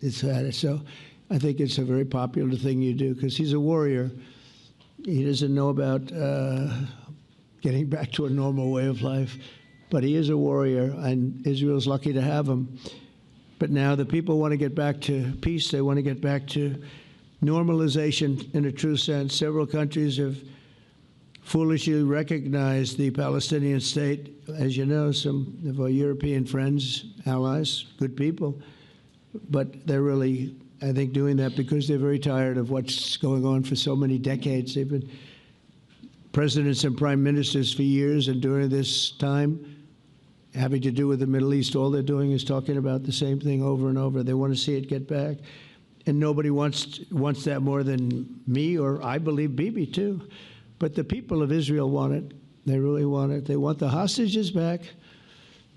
It's had it. So I think it's a very popular thing you do, because he's a warrior. He doesn't know about getting back to a normal way of life, but he is a warrior, and Israel's lucky to have him. But now the people want to get back to peace. They want to get back to normalization in a true sense. Several countries have foolishly recognized the Palestinian state. As you know, some of our European friends, allies, good people, but they're really, I think, doing that because they're very tired of what's going on for so many decades. They've been presidents and prime ministers for years, and during this time, having to do with the Middle East, all they're doing is talking about the same thing over and over. They want to see it get back. And nobody wants that more than me, or I believe Bibi too. But the people of Israel want it. They really want it. They want the hostages back.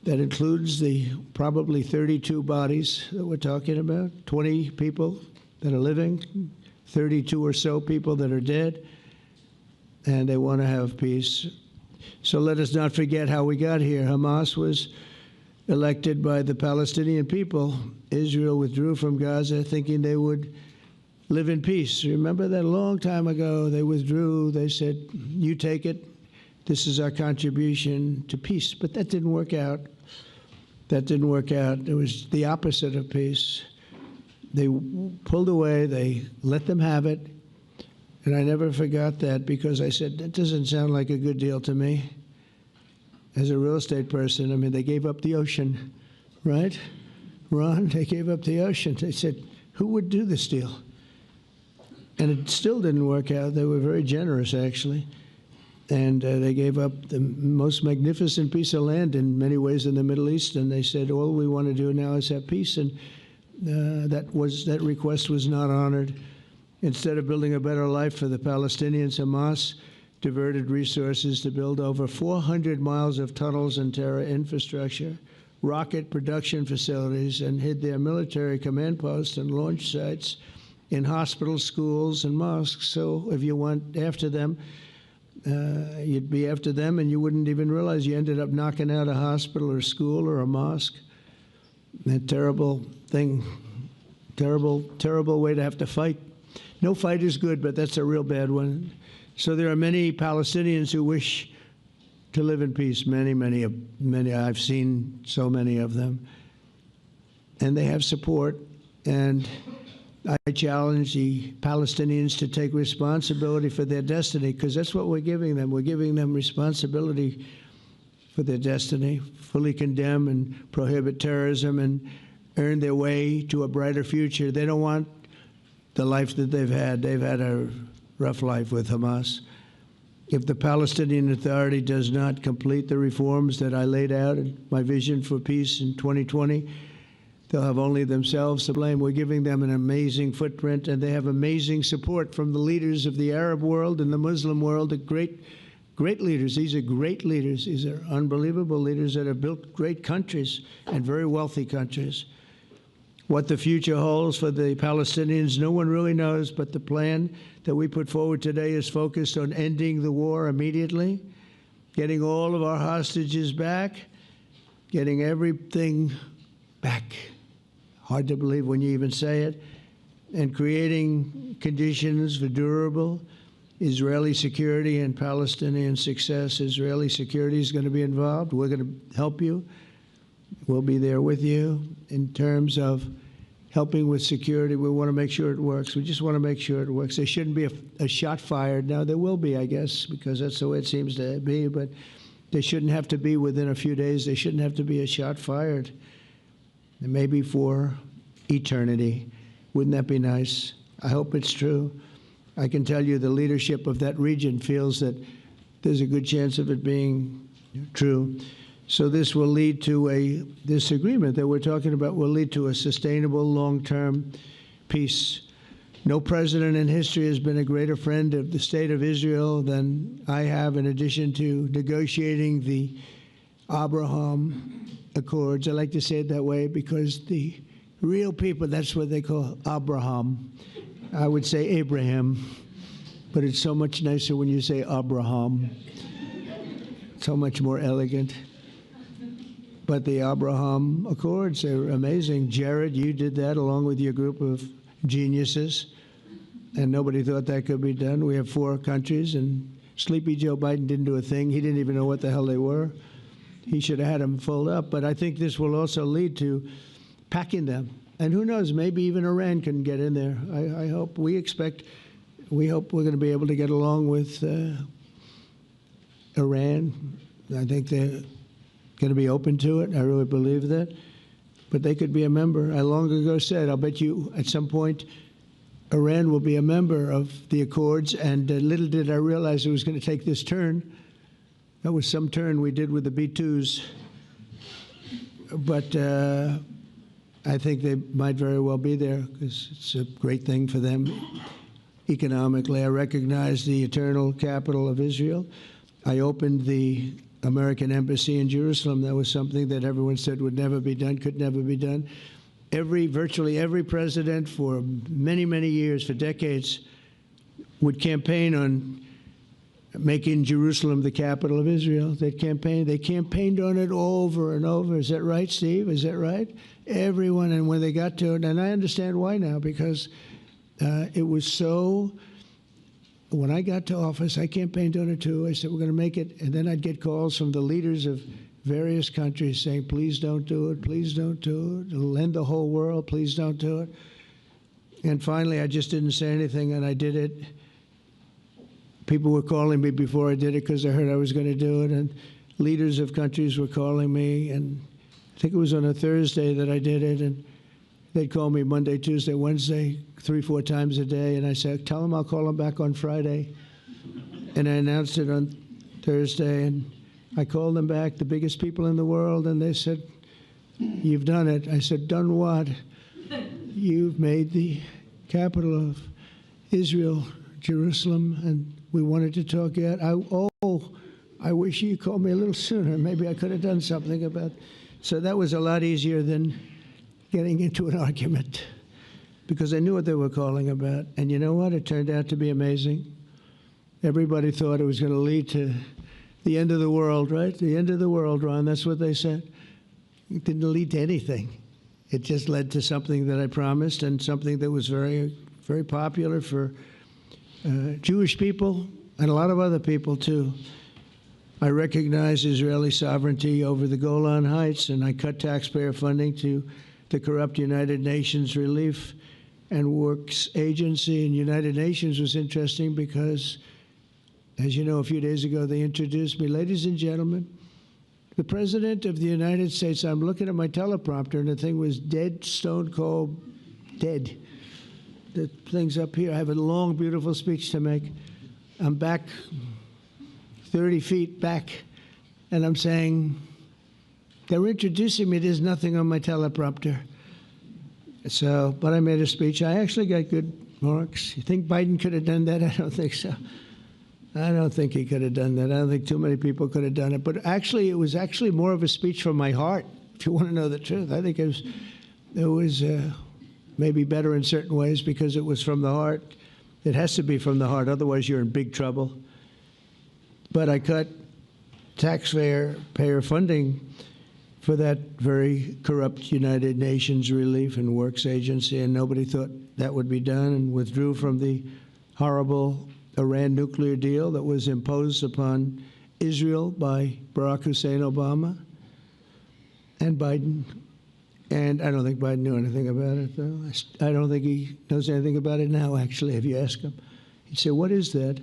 That includes the probably 32 bodies that we're talking about, 20 people that are living, 32 or so people that are dead, and they want to have peace. So let us not forget how we got here. Hamas was elected by the Palestinian people. Israel withdrew from Gaza thinking they would live in peace. Remember that a long time ago, they withdrew. They said, you take it. This is our contribution to peace. But that didn't work out. That didn't work out. It was the opposite of peace. They pulled away. They let them have it. And I never forgot that, because I said, that doesn't sound like a good deal to me. As a real estate person, I mean, they gave up the ocean, right? Ron, they gave up the ocean. They said, who would do this deal? And it still didn't work out. They were very generous, actually. And they gave up the most magnificent piece of land in many ways in the Middle East. And they said, all we want to do now is have peace. And That request was not honored. Instead of building a better life for the Palestinians, Hamas diverted resources to build over 400 miles of tunnels and terror infrastructure, rocket production facilities, and hid their military command posts and launch sites in hospitals, schools, and mosques. So if you went after them, you'd be after them, and you wouldn't even realize you ended up knocking out a hospital or a school or a mosque. A terrible thing, terrible way to have to fight. No fight is good, but that's a real bad one. So there are many Palestinians who wish to live in peace. Many. I've seen so many of them, and they have support. And I challenge the Palestinians to take responsibility for their destiny, because that's what we're giving them. We're giving them responsibility for their destiny, fully condemn and prohibit terrorism and earn their way to a brighter future. They don't want the life that they've had. They've had a rough life with Hamas. If the Palestinian Authority does not complete the reforms that I laid out in my vision for peace in 2020, they'll have only themselves to blame. We're giving them an amazing footprint, and they have amazing support from the leaders of the Arab world and the Muslim world, the great leaders. These are great leaders. These are unbelievable leaders that have built great countries and very wealthy countries. What the future holds for the Palestinians, no one really knows, but the plan that we put forward today is focused on ending the war immediately, getting all of our hostages back, getting everything back. Hard to believe when you even say it, and creating conditions for durable Israeli security and Palestinian success. Israeli security is going to be involved. We're going to help you. We'll be there with you in terms of helping with security. We want to make sure it works. We just want to make sure it works. There shouldn't be a shot fired. Now, there will be, I guess, because that's the way it seems to be, but they shouldn't have to be within a few days. There shouldn't have to be a shot fired. And maybe for eternity. Wouldn't that be nice? I hope it's true. I can tell you the leadership of that region feels that there's a good chance of it being true. So this will lead to this agreement that we're talking about will lead to a sustainable long-term peace. No president in history has been a greater friend of the state of Israel than I have, in addition to negotiating the Abraham Accords. I like to say it that way because the real people, that's what they call Abraham. I would say Abraham, but it's so much nicer when you say Abraham. So much more elegant. But the Abraham Accords are amazing. Jared, you did that along with your group of geniuses, and nobody thought that could be done. We have 4 countries, and Sleepy Joe Biden didn't do a thing. He didn't even know what the hell they were. He should have had them filled up. But I think this will also lead to packing them. And who knows, maybe even Iran can get in there. I hope, we hope we're going to be able to get along with Iran. I think they're going to be open to it. I really believe that. But they could be a member. I long ago said, I'll bet you at some point Iran will be a member of the Accords. And little did I realize it was going to take this turn. That was some turn we did with the B-2s. But I think they might very well be there because it's a great thing for them economically. I recognize the eternal capital of Israel. I opened the American embassy in Jerusalem. That was something that everyone said would never be done, could never be done. Virtually every president for many, many years, for decades, would campaign on making Jerusalem the capital of Israel. They campaigned on it over and over. Is that right, Steve? Is that right? Everyone, and when they got to it, and I understand why now, because it was so. When I got to office, I campaigned on it too. I said, we're going to make it. And then I'd get calls from the leaders of various countries saying, please don't do it. Please don't do it. It'll end the whole world. Please don't do it. And finally, I just didn't say anything, and I did it. People were calling me before I did it because they heard I was going to do it. And leaders of countries were calling me. And I think it was on a Thursday that I did it. And they'd call me Monday, Tuesday, Wednesday, 3-4 times a day. And I said, tell them I'll call them back on Friday. And I announced it on Thursday. And I called them back, the biggest people in the world. And they said, you've done it. I said, done what? you've made the capital of Israel, Jerusalem, and we wanted to talk yet. I wish you called me a little sooner. Maybe I could have done something about it. So that was a lot easier than getting into an argument, because I knew what they were calling about. And you know what? It turned out to be amazing. Everybody thought it was going to lead to the end of the world, right? The end of the world, Ron. That's what they said. It didn't lead to anything. It just led to something that I promised, and something that was very, very popular for Jewish people and a lot of other people, too. I recognize Israeli sovereignty over the Golan Heights, and I cut taxpayer funding to the corrupt United Nations Relief and Works Agency. And United Nations was interesting because, as you know, a few days ago, they introduced me. Ladies and gentlemen, the President of the United States. I'm looking at my teleprompter, and the thing was dead, stone cold, dead. The thing's up here. I have a long, beautiful speech to make. I'm back 30 feet back, and I'm saying, they're introducing me. There's nothing on my teleprompter. So, but I made a speech. I actually got good marks. You think Biden could have done that? I don't think so. I don't think he could have done that. I don't think too many people could have done it. But actually, it was actually more of a speech from my heart, if you want to know the truth. I think it was maybe better in certain ways because it was from the heart. It has to be from the heart. Otherwise, you're in big trouble. But I cut taxpayer funding for that very corrupt United Nations Relief and Works Agency, and nobody thought that would be done, and withdrew from the horrible Iran nuclear deal that was imposed upon Israel by Barack Hussein Obama and Biden. And I don't think Biden knew anything about it, though. I don't think he knows anything about it now, actually, if you ask him. He'd say, what is that?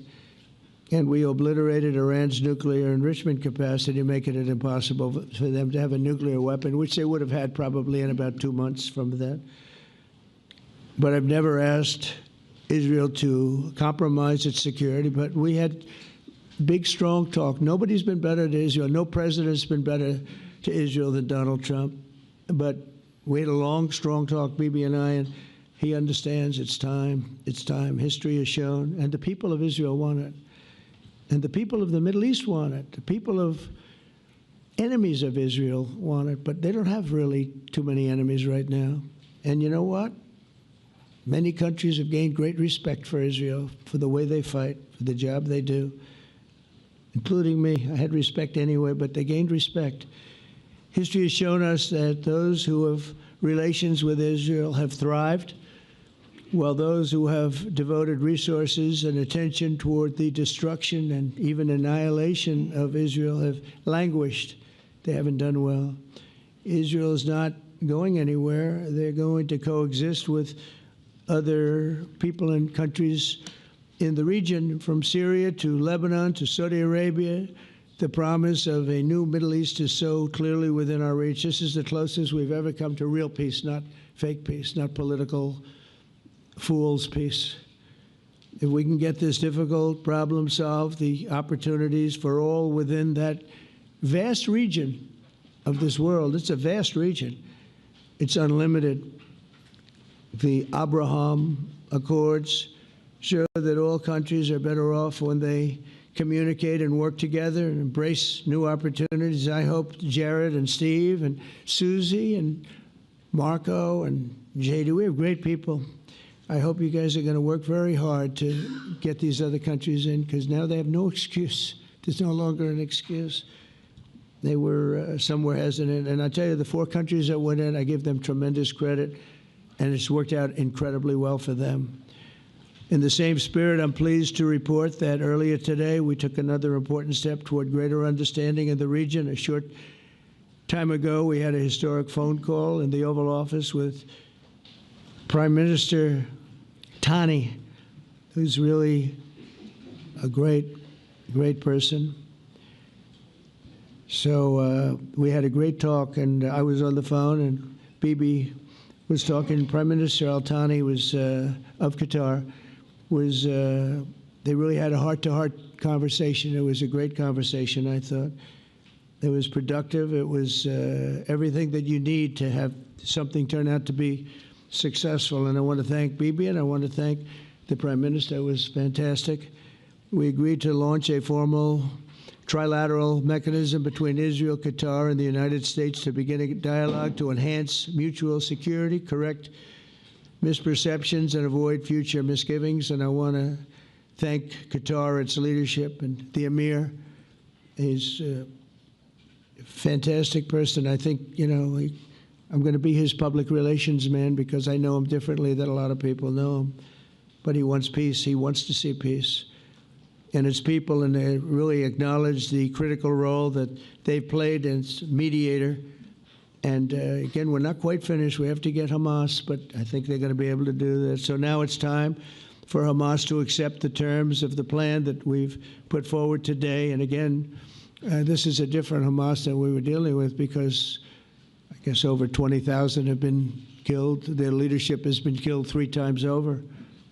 And we obliterated Iran's nuclear enrichment capacity, making it impossible for them to have a nuclear weapon, which they would have had probably in about 2 months from that. But I've never asked Israel to compromise its security, but we had big, strong talk. Nobody's been better to Israel. No president's been better to Israel than Donald Trump. But we had a long, strong talk, Bibi and I, and he understands it's time. It's time. History has shown, and the people of Israel want it. And the people of the Middle East want it. The people of enemies of Israel want it, but they don't have really too many enemies right now. And you know what? Many countries have gained great respect for Israel, for the way they fight, for the job they do, including me. I had respect anyway, but they gained respect. History has shown us that those who have relations with Israel have thrived, while those who have devoted resources and attention toward the destruction and even annihilation of Israel have languished. They haven't done well. Israel is not going anywhere. They're going to coexist with other people and countries in the region, from Syria to Lebanon to Saudi Arabia. The promise of a new Middle East is so clearly within our reach. This is the closest we've ever come to real peace, not fake peace, not political fool's peace. If we can get this difficult problem solved, the opportunities for all within that vast region of this world, it's a vast region, it's unlimited. The Abraham Accords show that all countries are better off when they communicate and work together and embrace new opportunities. I hope Jared and Steve and Susie and Marco and JD, we have great people. I hope you guys are going to work very hard to get these other countries in, because now they have no excuse. There's no longer an excuse. They were somewhere hesitant. And I tell you, the 4 countries that went in, I give them tremendous credit, and it's worked out incredibly well for them. In the same spirit, I'm pleased to report that earlier today, we took another important step toward greater understanding in the region. A short time ago, we had a historic phone call in the Oval Office with Prime Minister Tani, who's really a great person. So we had a great talk, and I was on the phone, and Bibi was talking. Prime Minister Al-Thani was of Qatar. They really had a heart-to-heart conversation. It was a great conversation, I thought. It was productive. It was everything that you need to have something turn out to be successful. And I want to thank Bibi, and I want to thank the Prime Minister. It was fantastic. We agreed to launch a formal trilateral mechanism between Israel, Qatar, and the United States to begin a dialogue to enhance mutual security, correct misperceptions, and avoid future misgivings. And I want to thank Qatar, its leadership, and the Emir. He's a fantastic person. I think, I'm going to be his public relations man because I know him differently than a lot of people know him. But he wants peace. He wants to see peace. And its people, and they really acknowledge the critical role that they've played as mediator. And again, we're not quite finished. We have to get Hamas, but I think they're going to be able to do that. So now it's time for Hamas to accept the terms of the plan that we've put forward today. And again, this is a different Hamas than we were dealing with because I guess over 20,000 have been killed. Their leadership has been killed 3 times over.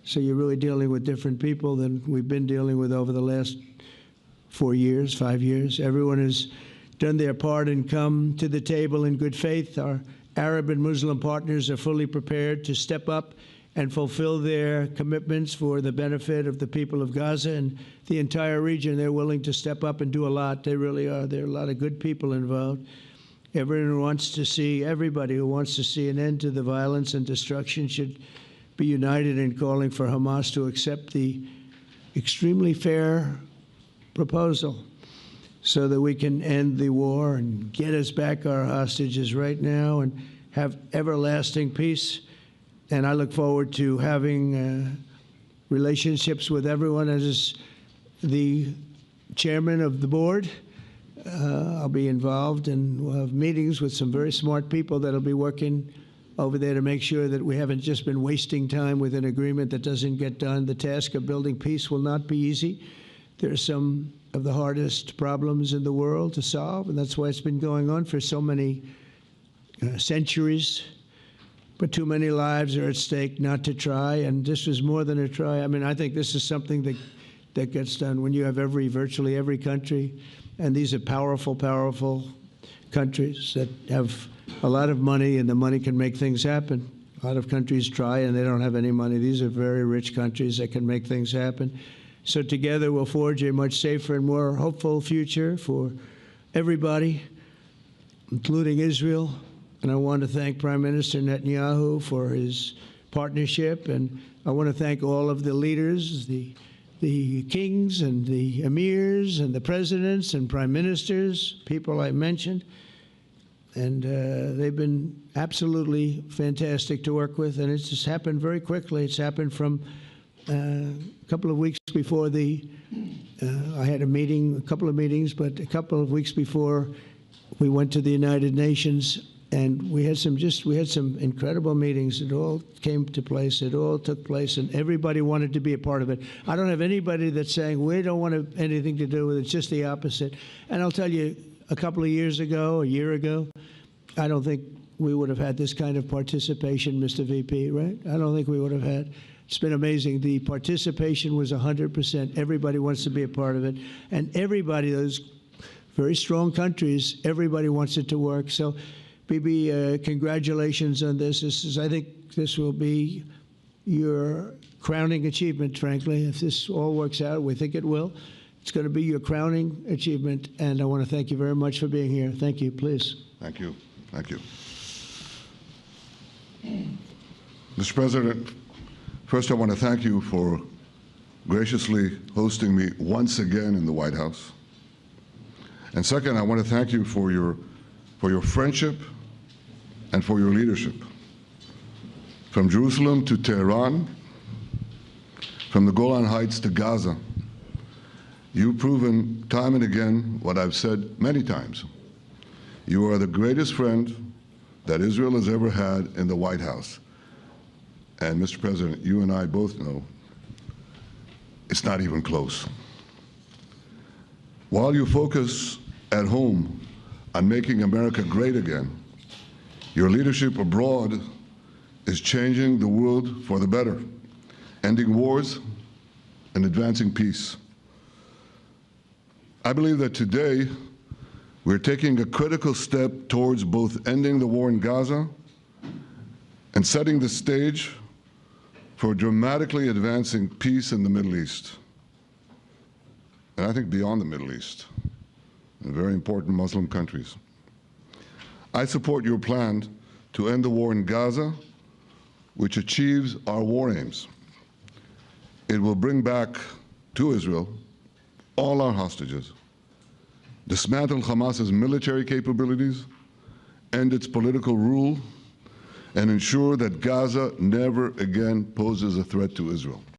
So you're really dealing with different people than we've been dealing with over the last 4 years, 5 years. Everyone has done their part and come to the table in good faith. Our Arab and Muslim partners are fully prepared to step up and fulfill their commitments for the benefit of the people of Gaza and the entire region. They're willing to step up and do a lot. They really are. There are a lot of good people involved. Everyone wants to see, everybody who wants to see an end to the violence and destruction should be united in calling for Hamas to accept the extremely fair proposal so that we can end the war and get us back our hostages right now and have everlasting peace. And I look forward to having relationships with everyone. As the chairman of the board, I'll be involved, and we'll have meetings with some very smart people that'll be working over there to make sure that we haven't just been wasting time with an agreement that doesn't get done. The task of building peace will not be easy. There are some of the hardest problems in the world to solve, and that's why it's been going on for so many centuries. But too many lives are at stake not to try, and this is more than a try. I mean, I think this is something that gets done when you have virtually every country, and these are powerful, powerful countries that have a lot of money, and the money can make things happen. A lot of countries try, and they don't have any money. These are very rich countries that can make things happen. So together we'll forge a much safer and more hopeful future for everybody, including Israel. And I want to thank Prime Minister Netanyahu for his partnership, and I want to thank all of the leaders, the kings and the emirs and the presidents and prime ministers, people I mentioned. And they've been absolutely fantastic to work with, and it's just happened very quickly. It's happened from a couple of weeks before I had a couple of meetings, but a couple of weeks before we went to the United Nations, and we had some incredible meetings. It all came to place. It all took place, and everybody wanted to be a part of it. I don't have anybody that's saying we don't want anything to do with it. It's just the opposite. And I'll tell you, a couple of years ago, a year ago, I don't think we would have had this kind of participation, Mr. VP, right? I don't think we would have had. It's been amazing. The participation was 100%. Everybody wants to be a part of it. And everybody, those very strong countries, everybody wants it to work. So, Bibi, congratulations on this. I think this will be your crowning achievement, frankly. If this all works out, we think it will. It's going to be your crowning achievement, and I want to thank you very much for being here. Thank you, please. Thank you. Thank you. Mr. President, first I want to thank you for graciously hosting me once again in the White House. And second, I want to thank you for your friendship and for your leadership. From Jerusalem to Tehran, from the Golan Heights to Gaza, you've proven time and again what I've said many times. You are the greatest friend that Israel has ever had in the White House. And Mr. President, you and I both know it's not even close. While you focus at home on making America great again, your leadership abroad is changing the world for the better, ending wars and advancing peace. I believe that today we're taking a critical step towards both ending the war in Gaza and setting the stage for dramatically advancing peace in the Middle East, and I think beyond the Middle East, in very important Muslim countries. I support your plan to end the war in Gaza, which achieves our war aims. It will bring back to Israel all our hostages, dismantle Hamas's military capabilities, end its political rule, and ensure that Gaza never again poses a threat to Israel.